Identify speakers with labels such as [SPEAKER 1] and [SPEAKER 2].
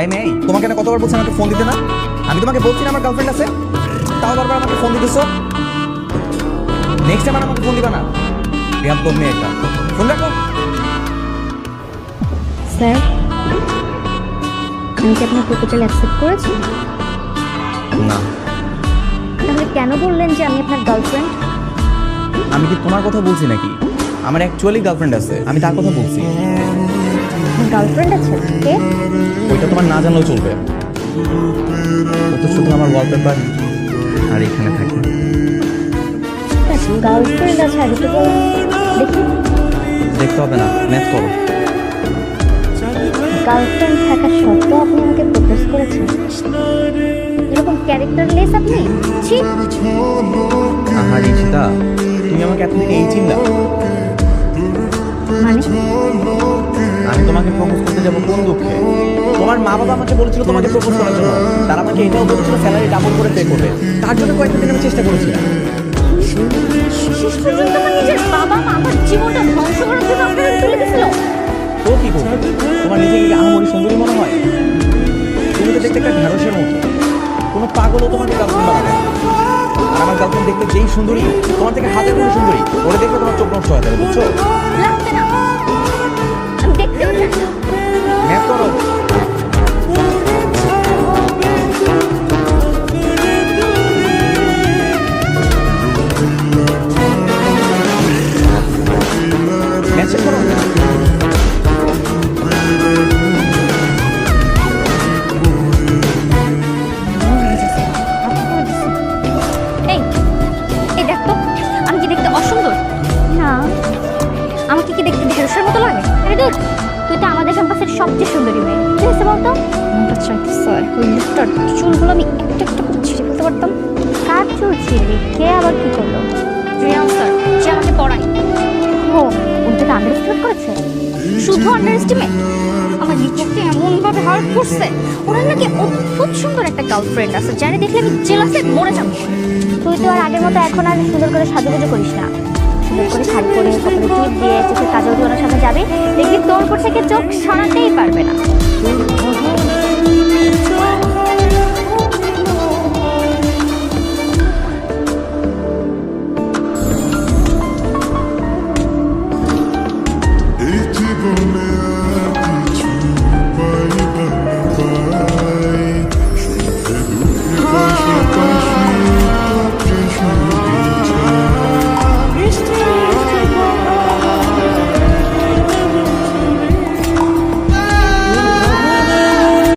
[SPEAKER 1] এই মেয়ে, তোমাকে না কতবার বলছি আমাকে ফোন দিতে না? আমি তোমাকে বলছি না আমার গার্লফ্রেন্ড আছে, তাও বারবার আমাকে ফোন দিতেছো। নেক্সট টাইম আমাকে ফোন দিবা না। বেয়াদব মেয়ে একটা। ফোন রাখো।
[SPEAKER 2] স্যার, আমি কি আপনার প্রপোজাল অ্যাকসেপ্ট করেছি?
[SPEAKER 1] না।
[SPEAKER 2] তাহলে কেন বললেন যে আমি আপনার গার্লফ্রেন্ড?
[SPEAKER 1] আমি কি তোমার কথা বলছি নাকি? আমার অ্যাকচুয়ালি গার্লফ্রেন্ড আছে, আমি তার কথা বলছি।
[SPEAKER 2] গার্লফ্রেন্ড আছে? কে?
[SPEAKER 1] ওইটা তোমার না জানলেও চলবে। ও তো শুধু আমার ওয়ালপেপার আর এখানে থাকে।
[SPEAKER 2] গার্লফ্রেন্ড আছে আগে তো দেখি।
[SPEAKER 1] দেখতে হবে না, ম্যাথ করো।
[SPEAKER 2] গার্লফ্রেন্ড থাকা সত্ত্বেও আপনি আমাকে প্রপোজ করেছেন? এরকম ক্যারেক্টারলেস আপনি। ছি।
[SPEAKER 1] আহা রিশিতা, তুমি আমাকে এতদিন এই চিনলা?
[SPEAKER 2] মানে
[SPEAKER 1] আমি তোমাকে প্রপোজ করতে যাবো কোন দুঃখে? তোমার মা বাবা আমাকে বলেছিল তোমাকে প্রপোজ করার জন্য। তারা আমাকে এটাও বলেছিল স্যালারি ডাবল করে পে করবে। তার জন্য কয়েকটা দিন আমি চেষ্টা করেছিলাম।
[SPEAKER 2] শেষ পর্যন্ত আমার নিজের বাবা মা আমার জীবনটা ধ্বংস করার জন্য আপনারা তুলে দিয়েছিল।
[SPEAKER 1] তো কি করবে? তোমার নিজেকে কি আহামরি সুন্দরী মনে হয়? তুমি তো দেখতে একটা ঢেঁড়সের মতো। কোনো পাগলও তোমাকে গার্লফ্রেন্ড বানাবে না। আর আমার গার্লফ্রেন্ড দেখতে যেই সুন্দরী, তোমার থেকে হাজার গুণ সুন্দরী, ওরে দেখলে তোমার চোখ নষ্ট হয়ে যাবে, বুঝছো?
[SPEAKER 2] লাগবে না, আমি দেখতেও চাই না।
[SPEAKER 1] ম্যাথ করো। ম্যাথ শেষ করো।
[SPEAKER 2] এই এই দেখ তো, আমি কি দেখতে অসুন্দর? না। আমাকে কি দেখতে ঢেঁড়সের মতো লাগে? আরে দূর, তুই তো আমাদের ক্যাম্পাসের সবচেয়ে সুন্দরী মেয়ে। কি হয়েছে বলতো? মনটা চাইতেছে ওই লোকটার চুলগুলো আমি একটা একটা করে ছিঁড়ে ফেলতে পারতাম। কার চুল ছিঁড়বি? কে আবার কি করলো? রিয়ান স্যার, যে আমাকে পড়ায়। ও ওটাকে আন্ডার এস্টিমেট করেছে? শুধু আন্ডার এস্টিমেট? আমার রিপোর্টে এমনভাবে হার্ট করছে। ওনার নাকি অদ্ভুত সুন্দর একটা গার্লফ্রেন্ড আছে, যারে দেখলে আমি জেলাসে মরে যাবো। তুই তো আর আগের মতো এখন আর সুন্দর করে সাজুগুজু করিস না। সুন্দর করে শাড়ি পরে কপালে টিপ দিয়ে চোখে কাজল দিয়ে ওনার সামনে যাবে, দেখবি তোর উপর থেকে চোখ সরাতেই পারবে না।